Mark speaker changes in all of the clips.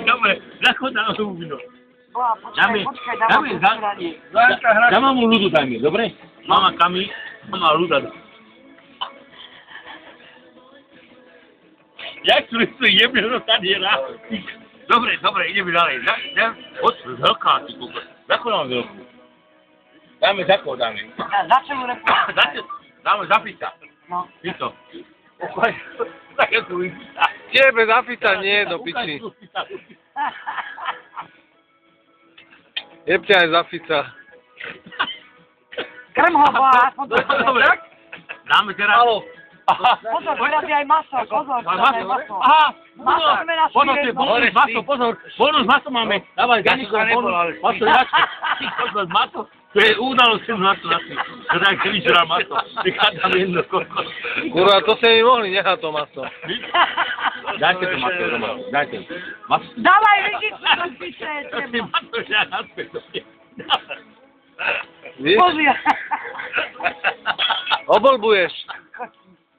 Speaker 1: Dobre, zachod na novú víno. Dáme mamu ľudu dajme, dobre? Mama Kami, mama ľuda. Jak tu jebne do taniera? Dobre, ideme ďalej. Od veľká, ty kúko. Zako dáme veľkú. Dáme zako, dáme.
Speaker 2: Za čemu repúšť?
Speaker 1: Dáme za pizza.
Speaker 2: No.
Speaker 1: Pizzo. Také sú pizza.
Speaker 3: Tebe za pizza nie, do piči. Jebte aj za pizza.
Speaker 2: Krm ho, bo aspoň to
Speaker 1: dobre. Dáme teraz...
Speaker 2: Pozor, teraz je aj maso, pozor. Maso.
Speaker 1: Aha,
Speaker 2: Pozor,
Speaker 1: bonus maso máme. Dávaj, Ganikov, bonus maso. To je udalosť maso na tým. To tak vyžrá maso. Vychádzam jedno koľko.
Speaker 3: Kurva, to ste mi mohli nechať to maso.
Speaker 1: Dajte to maso doma, dajte.
Speaker 2: Dávaj lyžicu do piče.
Speaker 1: To si maso žia naspäť.
Speaker 2: Pozri.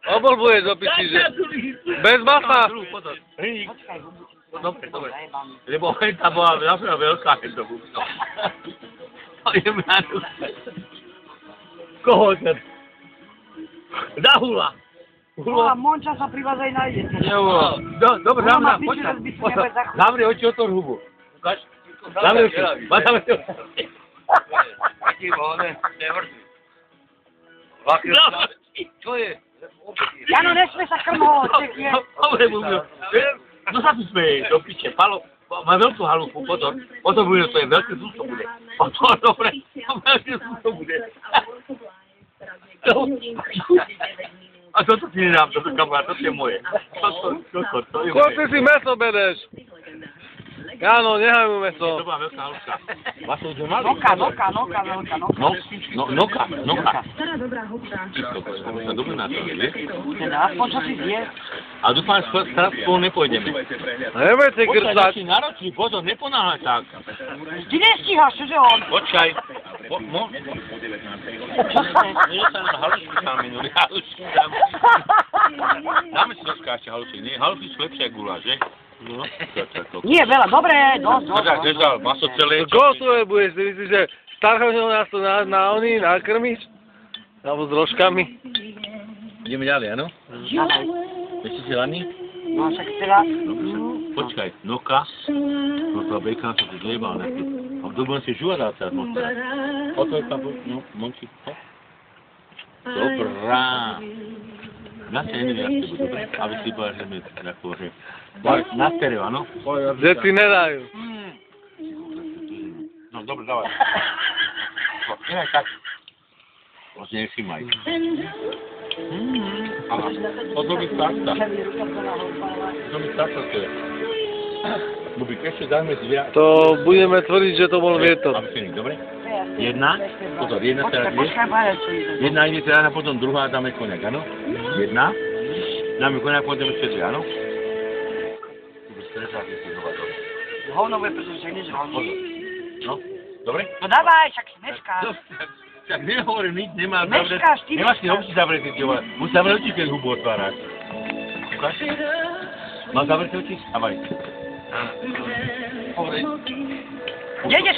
Speaker 3: Oblbuješ do piči, že? Bez masa.
Speaker 1: Dobre. Lebo tá bola veľká, keď to búbno. Idem na tu. Koho ten? Zahula.
Speaker 2: Monča sa pri vás aj nájde.
Speaker 1: Dobre, zavri oči, otvor hubu. Ukáž? Zavri oči. Taký bol, čo je?
Speaker 2: Jano, nesmie sa krmho,
Speaker 1: Dobre, bubno. No sa tu smeje, do piče. Palo, má veľkú halúku, pozor. Potom bude, to je veľké zústo bude. Potom, dobre, to veľké zústo bude. A toto ti nedám, toto kamarát, toto je moje. To je moje.
Speaker 3: Koľko si meso bereš? Áno, nechaj mu meso.
Speaker 1: To bola veľká halúka. Vaso už mali? Noka. To sa dobre na to, vieš?
Speaker 2: Teda, aspoň čo si zje.
Speaker 1: A dúfam, že teraz spolu nepôjdeme.
Speaker 3: Nebojte grcať.
Speaker 1: Počkaj, náročný, pozor, neponáhľaj tak.
Speaker 2: Ty nestíhaš, čože on?
Speaker 1: Počkaj. Nedostaneme halušky tam minulý, halušky tam. Dáme si troška ešte halušky, nie? Halušky sú lepšie ako guláš, že? No,
Speaker 2: nie, veľa, dobre, dosť.
Speaker 1: Držal, maso celé.
Speaker 3: Koho svoje budeš? Ty myslíš, že starého nás to nakrmiš? Alebo s rožkami?
Speaker 1: Ideme ďalej, áno? Ešte si laný?
Speaker 2: No, však teda...
Speaker 1: Počkaj, noka. No to bejka sa tu zliebal nejaký. A v dobrom si žúva dá sa moc. Otvoj tam, no, monči. Dobrá. Na sa jedný viac tebe, dobre? Aby si povedal, že mi tako, že... Na stereo, áno?
Speaker 3: Deti nedajú.
Speaker 1: No, dobre, dávaj. Nechaj tak. Vlastne nevšímaj. Aha, to mi starta. To mi starta, to je. Bubík, ešte dáme si viac.
Speaker 3: To budeme tvrdiť, že to bol vietor.
Speaker 1: Aby si dobre? Jedna, pozor, jedna teraz je. Jedna ide teda a potom druhá dáme koniak, áno? Jedna. Dáme koniak, potom ešte dve, áno?
Speaker 2: Hovno bude, pretože než hovno.
Speaker 1: No, dobre?
Speaker 2: No dávaj, však smeškáš.
Speaker 1: Však nehovorím nič, nemá zavreť.
Speaker 2: Meškáš, ty
Speaker 1: nemáš si oči zavreť, ty vole. Musíš zavreť oči, keď hubu otváraš. Ukáž? Máš zavreť oči? Dávaj.
Speaker 2: Jedeš,